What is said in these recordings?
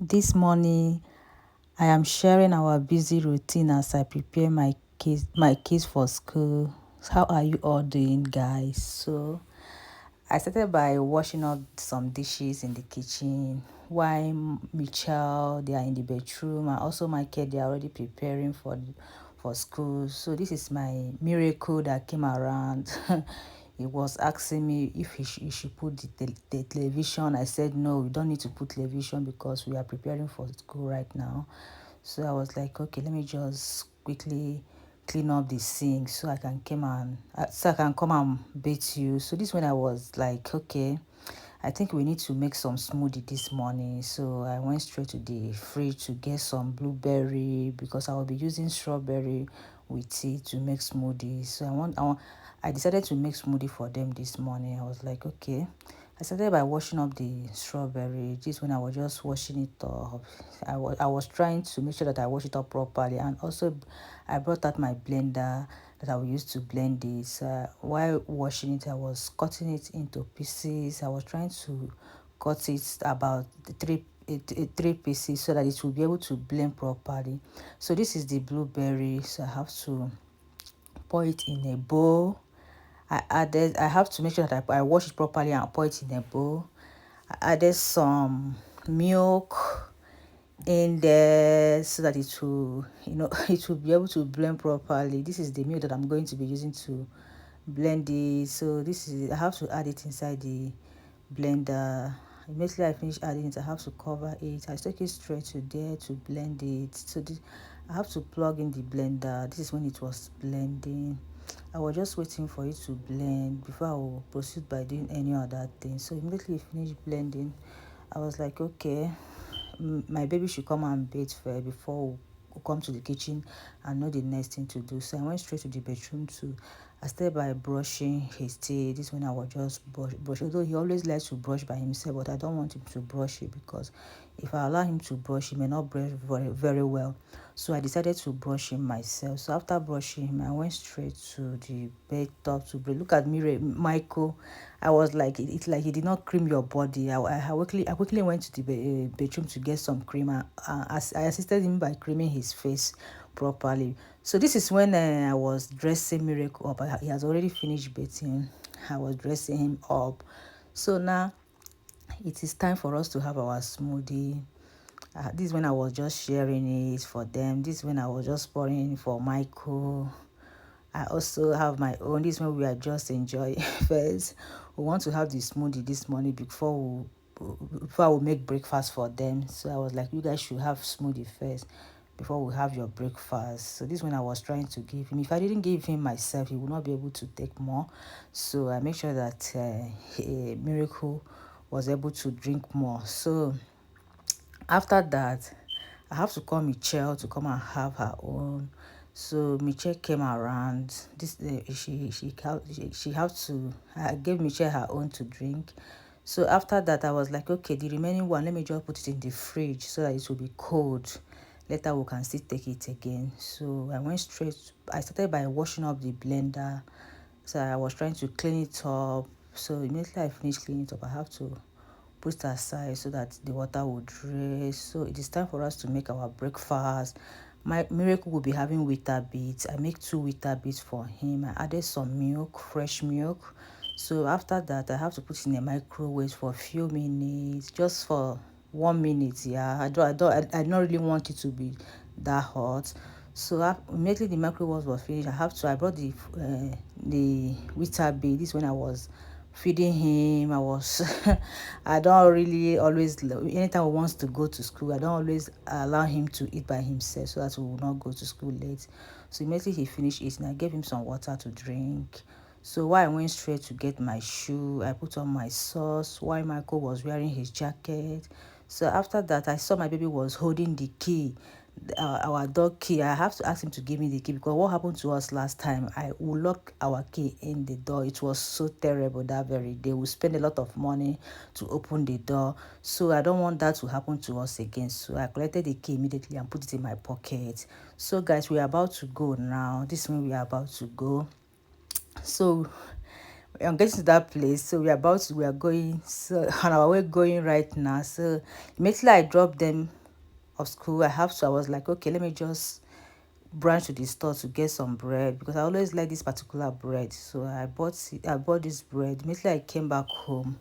This morning, I am sharing our busy routine as I prepare my kids for school. How are you all doing, guys? So, I started by washing up some dishes in the kitchen. While Michelle, they are in the bedroom, and also Michael, they are already preparing for school. So this is my miracle that came around. He was asking me if he should put the television. I said no, we don't need to put television because we are preparing for school right now. So I was like, okay, let me just quickly clean up the sink so I can come and bathe you. So this when I was like, okay, I think we need to make some smoothie this morning. So I went straight to the fridge to get some blueberry because I will be using strawberry with tea to make smoothies. So I decided to make smoothie for them this morning. I was like, okay. I started by washing up the strawberry. This when I was just washing it up. I was trying to make sure that I wash it up properly, and also I brought out my blender that I will use to blend this. While washing it, I was cutting it into pieces. I was trying to cut it about three pieces so that it will be able to blend properly. So this is the blueberry. So I have to pour it in a bowl. I have to make sure that I wash it properly and pour it in a bowl. I added some milk in there so that it will, it will be able to blend properly. This is the milk that I'm going to be using to blend it. So I have to add it inside the blender. Immediately I finish adding it, I have to cover it. I take it straight to there to blend it. I have to plug in the blender. This is when it was blending. I was just waiting for it to blend before I will proceed by doing any other thing. So immediately finished blending, I was like, okay, my baby should come and bathe first before we come to the kitchen and know the next thing to do. So I went straight to the bedroom too. I started by brushing his teeth. This one I was just brush. Although he always likes to brush by himself, but I don't want him to brush it because if I allow him to brush, he may not brush very, very well. So I decided to brush him myself. So after brushing him, I went straight to the bathtub to breathe. Look at me, Michael. I was like, it's like he did not cream your body. I quickly went to the bedroom to get some cream. I assisted him by creaming his face properly. So this is when I was dressing Miracle up. He has already finished bathing. I was dressing him up. So now it is time for us to have our smoothie. This is when I was just sharing it for them. This is when I was just pouring for Michael. I also have my own. This one we are just enjoying first. We want to have the smoothie this morning before we make breakfast for them. So I was like, you guys should have smoothie first before we have your breakfast. So this one I was trying to give him. If I didn't give him myself, he would not be able to take more. So I make sure that Miracle was able to drink more. So after that, I have to call Michelle to come and have her own. So Michelle came around. She had to. I gave Michelle her own to drink. So after that, I was like, okay, the remaining one, let me just put it in the fridge so that it will be cold. Later we can still take it again. So I went straight. I started by washing up the blender. So I was trying to clean it up. So immediately I finished cleaning it up, I have to put it aside so that the water will drain. So it is time for us to make our breakfast. My Miracle will be having Weetabix. I make 2 Weetabix for him. I added some milk, fresh milk. So after that, I have to put it in a microwave for a few minutes, just for 1 minute. Yeah, I don't really want it to be that hot. So immediately the microwave was finished. I brought the Weetabix. This when I was feeding him. I don't really always, anytime he wants to go to school, I don't always allow him to eat by himself so that he will not go to school late. So immediately he finished eating, I gave him some water to drink. So while I went straight to get my shoe, I put on my socks while Michael was wearing his jacket. So after that, I saw my baby was holding the key, our dog key. I have to ask him to give me the key because what happened to us last time, I will lock our key in the door. It was so terrible that very day. We spent a lot of money to open the door. So I don't want that to happen to us again. So I collected the key immediately and put it in my pocket. So guys, we are about to go now. This is when we are about to go. So I'm getting to that place. So we are going, so on our way going right now. So immediately I dropped them of school, I was like, okay, let me just branch to the store to get some bread because I always like this particular bread. So I bought this bread. Immediately I came back home,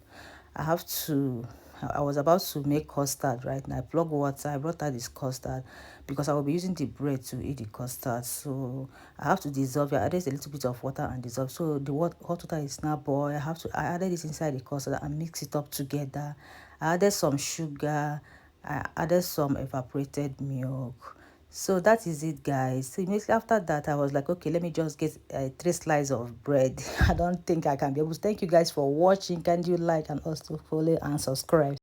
I have to I was about to make custard right now. I plug water, I brought out this custard because I will be using the bread to eat the custard. So I have to dissolve it. I added a little bit of water and dissolve. So the hot water is now boiled. I added this inside the custard and mix it up together. I added some sugar. I added some evaporated milk. So that is it, guys. So immediately after that, I was like, okay, let me just get 3 slices of bread. I don't think I can be able to. Thank you guys for watching. Can you like and also follow and subscribe?